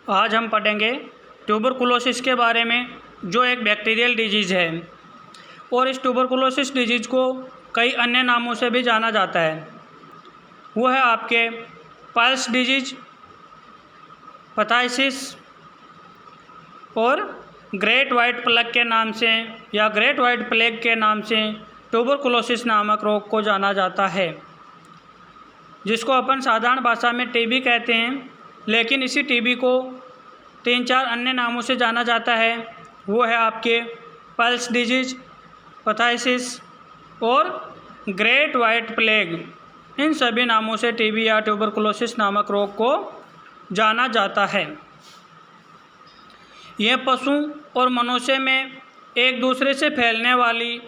आज हम पढ़ेंगे ट्यूबरकुलोसिस के बारे में, जो एक बैक्टीरियल डिजीज़ है और इस ट्यूबरकुलोसिस डिजीज़ को कई अन्य नामों से भी जाना जाता है। वो है आपके पल्स डिजीज़, पथाइसिस और ग्रेट वाइट प्लेग के नाम से या ग्रेट वाइट प्लेग के नाम से ट्यूबरकुलोसिस नामक रोग को जाना जाता है, जिसको अपन साधारण भाषा में टीबी कहते हैं। लेकिन इसी टीबी को 3-4 अन्य नामों से जाना जाता है। वो है आपके पल्स डिजीज़, पथाइसिस और ग्रेट वाइट प्लेग। इन सभी नामों से टीबी या ट्यूबरकुलोसिस नामक रोग को जाना जाता है। यह पशु और मनुष्य में एक दूसरे से फैलने वाली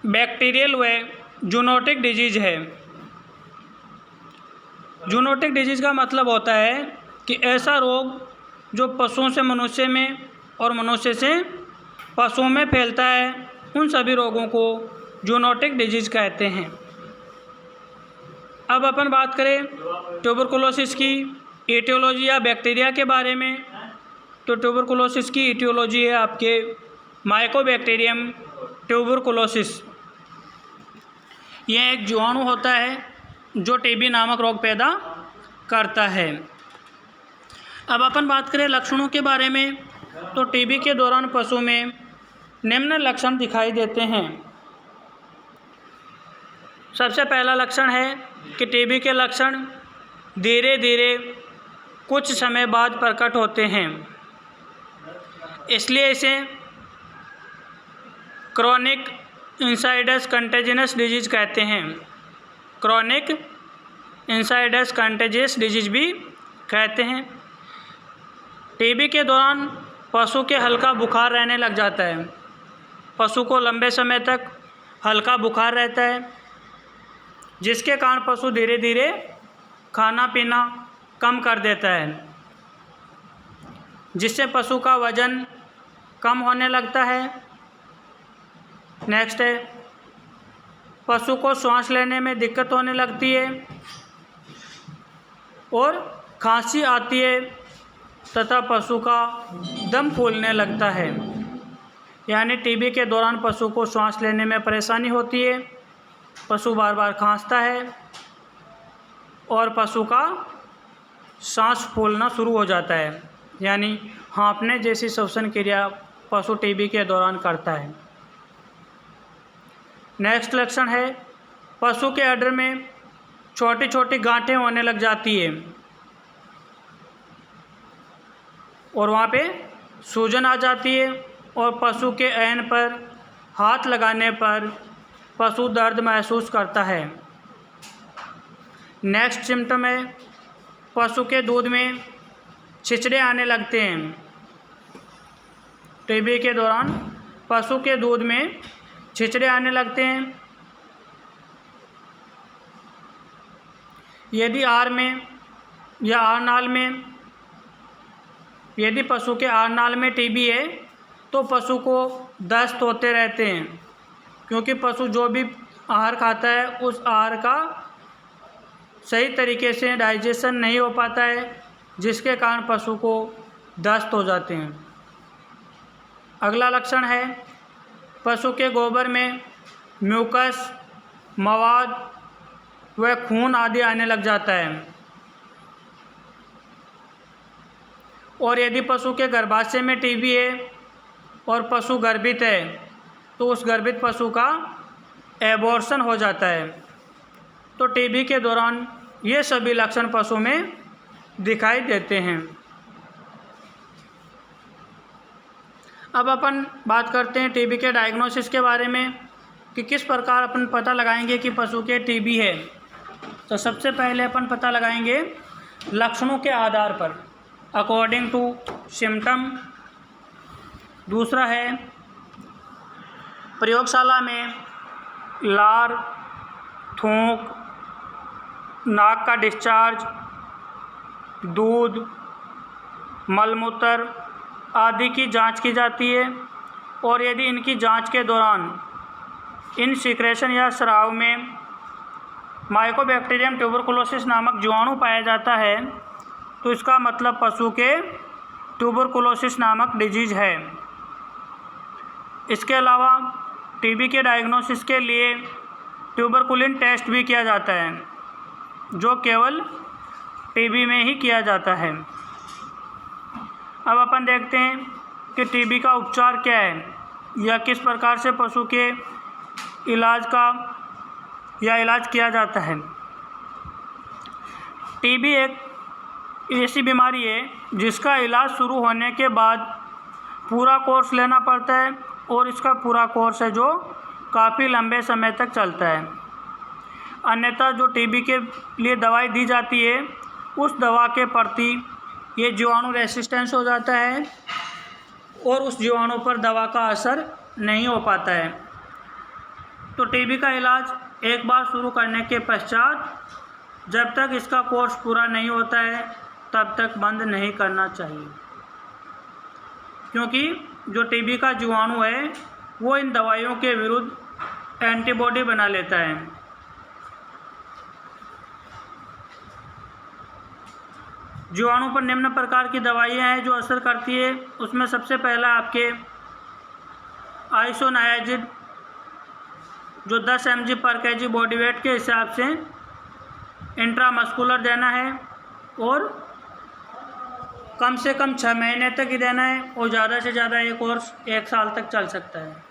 बैक्टीरियल व जूनोटिक डिजीज़ है। जूनोटिक डिजीज़ का मतलब होता है कि ऐसा रोग जो पशुओं से मनुष्य में और मनुष्य से पशुओं में फैलता है, उन सभी रोगों को जूनोटिक डिजीज़ कहते हैं। अब अपन बात करें ट्यूबरकुलोसिस की एटियोलॉजी या बैक्टीरिया के बारे में, तो ट्यूबरकुलोसिस की एटियोलॉजी है आपके माइकोबैक्टीरियम ट्यूबरकुलोसिस। यह एक जीवाणु होता है जो टीबी नामक रोग पैदा करता है। अब अपन बात करें लक्षणों के बारे में, तो टीबी के दौरान पशु में निम्न लक्षण दिखाई देते हैं। सबसे पहला लक्षण है कि टीबी के लक्षण धीरे धीरे कुछ समय बाद प्रकट होते हैं, इसलिए इसे क्रोनिक इंसाइडस कंटेजियस डिजीज़ कहते हैं। क्रोनिक इंसाइडस कंटेजियस डिजीज़ भी कहते हैं। टीबी के दौरान पशु के हल्का बुखार रहने लग जाता है। पशु को लंबे समय तक हल्का बुखार रहता है, जिसके कारण पशु धीरे धीरे खाना पीना कम कर देता है, जिससे पशु का वज़न कम होने लगता है। नेक्स्ट है, पशु को सांस लेने में दिक्कत होने लगती है और खांसी आती है तथा पशु का दम फूलने लगता है। यानी टीबी के दौरान पशु को सांस लेने में परेशानी होती है, पशु बार बार खांसता है और पशु का सांस फूलना शुरू हो जाता है, यानी हाँफने जैसी श्वसन क्रिया पशु टीबी के दौरान करता है। नेक्स्ट लक्षण है, पशु के अड्डर में छोटी छोटी गांठें होने लग जाती है और वहाँ पे सूजन आ जाती है और पशु के ऐन पर हाथ लगाने पर पशु दर्द महसूस करता है। नेक्स्ट सिम्टम है, पशु के दूध में छिचड़े आने लगते हैं। टीबी के दौरान पशु के दूध में छिचड़े आने लगते हैं। यदि आर में या आरनाल में, यदि पशु के आरनाल में टीबी है तो पशु को दस्त होते रहते हैं, क्योंकि पशु जो भी आहार खाता है उस आहार का सही तरीके से डाइजेशन नहीं हो पाता है, जिसके कारण पशु को दस्त हो जाते हैं। अगला लक्षण है, पशु के गोबर में म्यूकस, मवाद व खून आदि आने लग जाता है। और यदि पशु के गर्भाशय में टीबी है और पशु गर्भित है तो उस गर्भित पशु का एबॉर्शन हो जाता है। तो टीबी के दौरान ये सभी लक्षण पशु में दिखाई देते हैं। अब अपन बात करते हैं टीबी के डायग्नोसिस के बारे में कि किस प्रकार अपन पता लगाएंगे कि पशु के टीबी है। तो सबसे पहले अपन पता लगाएंगे लक्षणों के आधार पर, अकॉर्डिंग टू सिम्टम। दूसरा है, प्रयोगशाला में लार, थूक, नाक का डिस्चार्ज, दूध, मलमूत्र आदि की जांच की जाती है और यदि इनकी जांच के दौरान इन सीक्रेशन या स्राव में माइकोबैक्टीरियम ट्यूबरकुलोसिस नामक जीवाणु पाया जाता है तो इसका मतलब पशु के ट्यूबरकुलोसिस नामक डिजीज़ है। इसके अलावा टीबी के डायग्नोसिस के लिए ट्यूबरकुलिन टेस्ट भी किया जाता है, जो केवल टीबी में ही किया जाता है। अब अपन देखते हैं कि टीबी का उपचार क्या है या किस प्रकार से पशु के इलाज किया जाता है। टीबी एक ऐसी बीमारी है जिसका इलाज शुरू होने के बाद पूरा कोर्स लेना पड़ता है और इसका पूरा कोर्स है जो काफ़ी लंबे समय तक चलता है। अन्यथा जो टीबी के लिए दवाई दी जाती है उस दवा के प्रति ये जीवाणु रेसिस्टेंस हो जाता है और उस जीवाणु पर दवा का असर नहीं हो पाता है। तो टीबी का इलाज एक बार शुरू करने के पश्चात जब तक इसका कोर्स पूरा नहीं होता है तब तक बंद नहीं करना चाहिए, क्योंकि जो टीबी का जीवाणु है वो इन दवाइयों के विरुद्ध एंटीबॉडी बना लेता है। जीवाणु पर निम्न प्रकार की दवाइयाँ हैं जो असर करती है। उसमें सबसे पहला आपके आइसोनायाजिड, जो 10 mg पर kg बॉडी वेट के हिसाब से इंट्रामस्कुलर देना है और कम से कम 6 महीने तक ही देना है और ज़्यादा से ज़्यादा ये कोर्स 1 साल तक चल सकता है।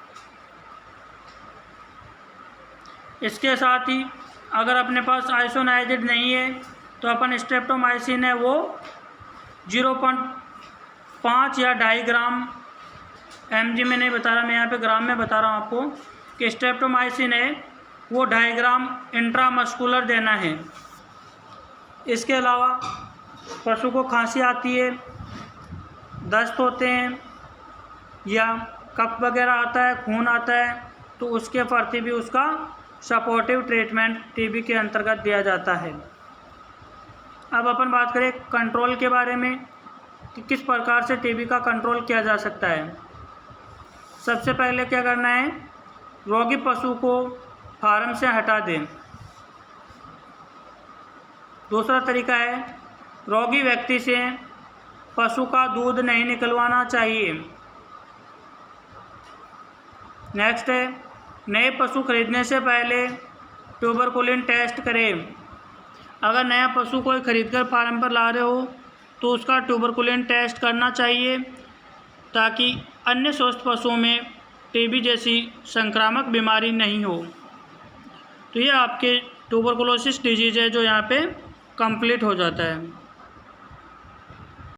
इसके साथ ही अगर अपने पास आइसोनायाजिड नहीं है तो अपन स्ट्रेप्टोमाइसिन है वो 0.5 या 2.5 ग्राम, mg में नहीं बता रहा मैं, यहाँ पे ग्राम में बता रहा हूँ आपको, कि स्ट्रेप्टोमाइसिन है वो 2.5 ग्राम इंट्रामस्कुलर देना है। इसके अलावा पशु को खांसी आती है, दस्त होते हैं या कफ वगैरह आता है, खून आता है, तो उसके प्रति भी उसका सपोर्टिव ट्रीटमेंट टीबी के अंतर्गत दिया जाता है। अब अपन बात करें कंट्रोल के बारे में कि किस प्रकार से टीबी का कंट्रोल किया जा सकता है। सबसे पहले क्या करना है, रोगी पशु को फार्म से हटा दें। दूसरा तरीका है, रोगी व्यक्ति से पशु का दूध नहीं निकलवाना चाहिए। नेक्स्ट है, नए पशु खरीदने से पहले ट्यूबरकुलिन टेस्ट करें। अगर नया पशु कोई खरीदकर फार्म पर ला रहे हो तो उसका ट्यूबरकुलिन टेस्ट करना चाहिए ताकि अन्य स्वस्थ पशुओं में टीबी जैसी संक्रामक बीमारी नहीं हो। तो ये आपके ट्यूबरकुलोसिस डिजीज़ है जो यहाँ पे कंप्लीट हो जाता है।